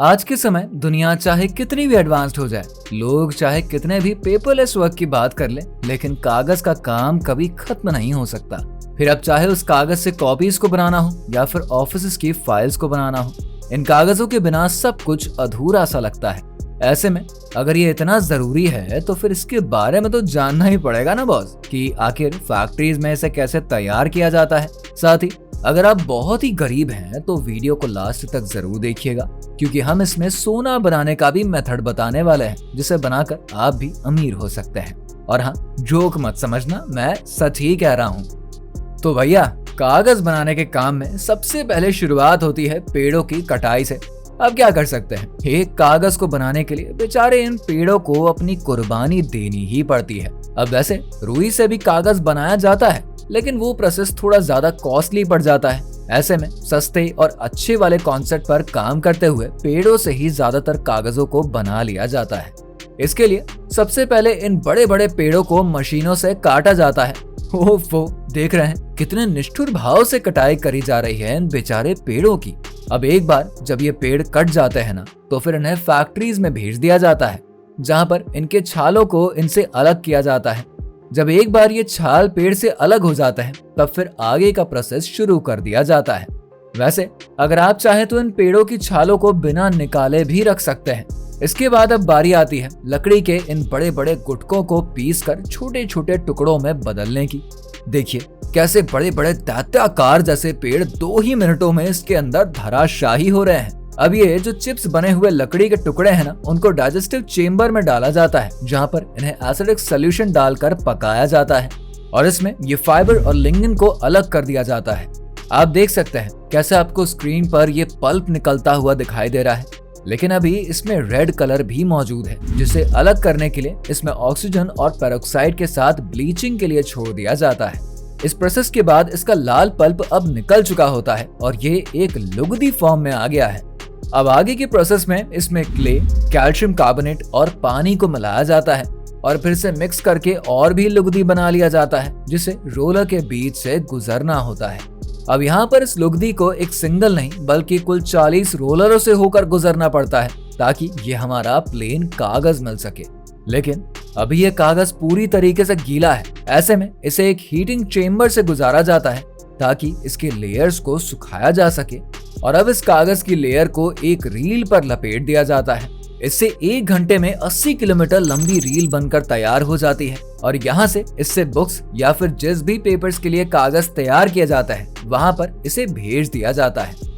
आज के समय दुनिया चाहे कितनी भी एडवांस्ड हो जाए, लोग चाहे कितने भी पेपरलेस वर्क की बात कर ले, लेकिन कागज का काम कभी खत्म नहीं हो सकता। फिर अब चाहे उस कागज से कॉपीज को बनाना हो या फिर ऑफिस की फाइल्स को बनाना हो, इन कागजों के बिना सब कुछ अधूरा सा लगता है। ऐसे में अगर ये इतना जरूरी है तो फिर इसके बारे में तो जानना ही पड़ेगा ना बॉस, कि आखिर फैक्ट्रीज में इसे कैसे तैयार किया जाता है। साथ ही अगर आप बहुत ही गरीब हैं तो वीडियो को लास्ट तक जरूर देखिएगा, क्योंकि हम इसमें सोना बनाने का भी मेथड बताने वाले हैं, जिसे बनाकर आप भी अमीर हो सकते हैं। और हाँ, जोक मत समझना, मैं सच ही कह रहा हूँ। तो भैया, कागज बनाने के काम में सबसे पहले शुरुआत होती है पेड़ों की कटाई से। अब क्या कर सकते हैं, एक कागज को बनाने के लिए बेचारे इन पेड़ों को अपनी कुर्बानी देनी ही पड़ती है। अब वैसे रुई से भी कागज बनाया जाता है, लेकिन वो प्रोसेस थोड़ा ज्यादा कॉस्टली पड़ जाता है। ऐसे में सस्ते और अच्छे वाले कॉन्सेप्ट पर काम करते हुए पेड़ों से ही ज्यादातर कागजों को बना लिया जाता है। इसके लिए सबसे पहले इन बड़े बड़े पेड़ों को मशीनों से काटा जाता है। वो देख रहे हैं कितने निष्ठुर भाव से कटाई करी जा रही है इन बेचारे पेड़ों की। अब एक बार जब ये पेड़ कट जाते हैं ना, तो फिर इन्हें फैक्ट्रीज में भेज दिया जाता है, जहां पर इनके छालों को इनसे अलग किया जाता है। जब एक बार ये छाल पेड़ से अलग हो जाता है, तब फिर आगे का प्रोसेस शुरू कर दिया जाता है। वैसे अगर आप चाहें तो इन पेड़ों की छालों को बिना निकाले भी रख सकते हैं। इसके बाद अब बारी आती है लकड़ी के इन बड़े बड़े गुटकों को पीस कर छोटे छोटे टुकड़ों में बदलने की। देखिए कैसे बड़े बड़े दैत्याकार जैसे पेड़ 2 ही मिनटों में इसके अंदर धराशाही हो रहे हैं। अब ये जो चिप्स बने हुए लकड़ी के टुकड़े हैं ना, उनको डाइजेस्टिव चेम्बर में डाला जाता है, जहाँ पर इन्हें एसिडिक सोल्यूशन डालकर पकाया जाता है और इसमें ये फाइबर और लिग्निन को अलग कर दिया जाता है। आप देख सकते हैं कैसे आपको स्क्रीन पर ये पल्प निकलता हुआ दिखाई दे रहा है, लेकिन अभी इसमें रेड कलर भी मौजूद है, जिसे अलग करने के लिए इसमें ऑक्सीजन और पेरोक्साइड के साथ ब्लीचिंग के लिए छोड़ दिया जाता है। इस प्रोसेस के बाद इसका लाल पल्प अब निकल चुका होता है और ये एक लुगदी फॉर्म में आ गया है। अब आगे के प्रोसेस में इसमें क्ले, कैल्शियम कार्बोनेट और पानी को मिलाया जाता है और फिर से मिक्स करके और भी लुगदी बना लिया जाता है, जिसे रोलर के बीच से गुजरना होता है। अब यहाँ पर इस लुगदी को एक सिंगल नहीं बल्कि कुल 40 रोलरों से होकर गुजरना पड़ता है, ताकि ये हमारा प्लेन कागज मिल सके। लेकिन अभी ये कागज पूरी तरीके से गीला है। ऐसे में इसे एक हीटिंग चेम्बर से गुजारा जाता है, ताकि इसके लेयर्स को सुखाया जा सके। और अब इस कागज की लेयर को एक रील पर लपेट दिया जाता है। इससे 1 घंटे में 80 किलोमीटर लंबी रील बनकर तैयार हो जाती है और यहाँ से इससे बुक्स या फिर जिस भी पेपर्स के लिए कागज तैयार किया जाता है, वहां पर इसे भेज दिया जाता है।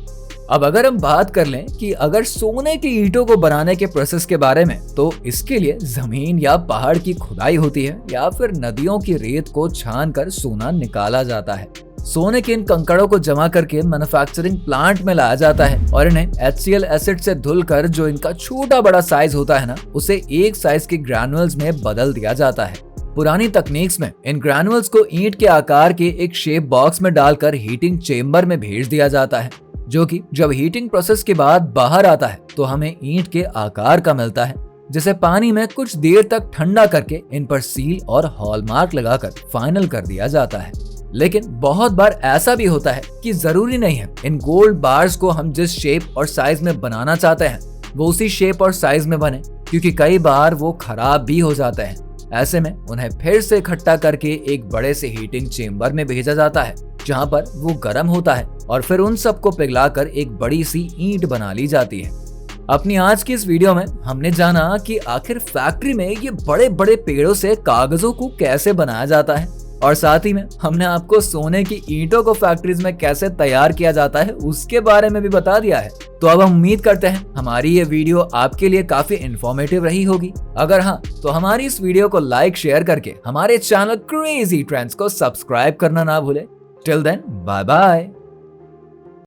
अब अगर हम बात कर लें कि अगर सोने की ईंटों को बनाने के प्रोसेस के बारे में, तो इसके लिए जमीन या पहाड़ की खुदाई होती है या फिर नदियों की रेत को छान कर सोना निकाला जाता है। सोने के इन कंकड़ों को जमा करके मैन्युफैक्चरिंग प्लांट में लाया जाता है और इन्हें HCl एसिड से धुलकर जो इनका छोटा बड़ा साइज होता है ना, उसे एक साइज के ग्रैनुअल्स में बदल दिया जाता है। पुरानी तकनीक्स में इन ग्रैनुअल्स को ईंट के आकार के एक शेप बॉक्स में डालकर हीटिंग चेम्बर में भेज दिया जाता है, जो कि जब हीटिंग प्रोसेस के बाद बाहर आता है तो हमें ईंट के आकार का मिलता है, जिसे पानी में कुछ देर तक ठंडा करके इन पर सील और हॉलमार्क लगाकर फाइनल कर दिया जाता है। लेकिन बहुत बार ऐसा भी होता है कि जरूरी नहीं है इन गोल्ड बार्स को हम जिस शेप और साइज में बनाना चाहते हैं वो उसी शेप और साइज में बने, क्योंकि कई बार वो खराब भी हो जाते हैं। ऐसे में उन्हें फिर से इकट्ठा करके एक बड़े से हीटिंग चेम्बर में भेजा जाता है, जहां पर वो गर्म होता है और फिर उन सबको पिघलाकर एक बड़ी सी ईंट बना ली जाती है। अपनी आज की इस वीडियो में हमने जाना कि आखिर फैक्ट्री में ये बड़े बड़े पेड़ों से कागजों को कैसे बनाया जाता है, और साथ ही में हमने आपको सोने की ईंटों को फैक्ट्रीज में कैसे तैयार किया जाता है उसके बारे में भी बता दिया है। तो अब हम उम्मीद करते हैं हमारी ये वीडियो आपके लिए काफी इंफॉर्मेटिव रही होगी। अगर हाँ, तो हमारी इस वीडियो को लाइक शेयर करके हमारे चैनल क्रेजी ट्रेंड्स को सब्सक्राइब करना ना भूले। Till then, bye bye.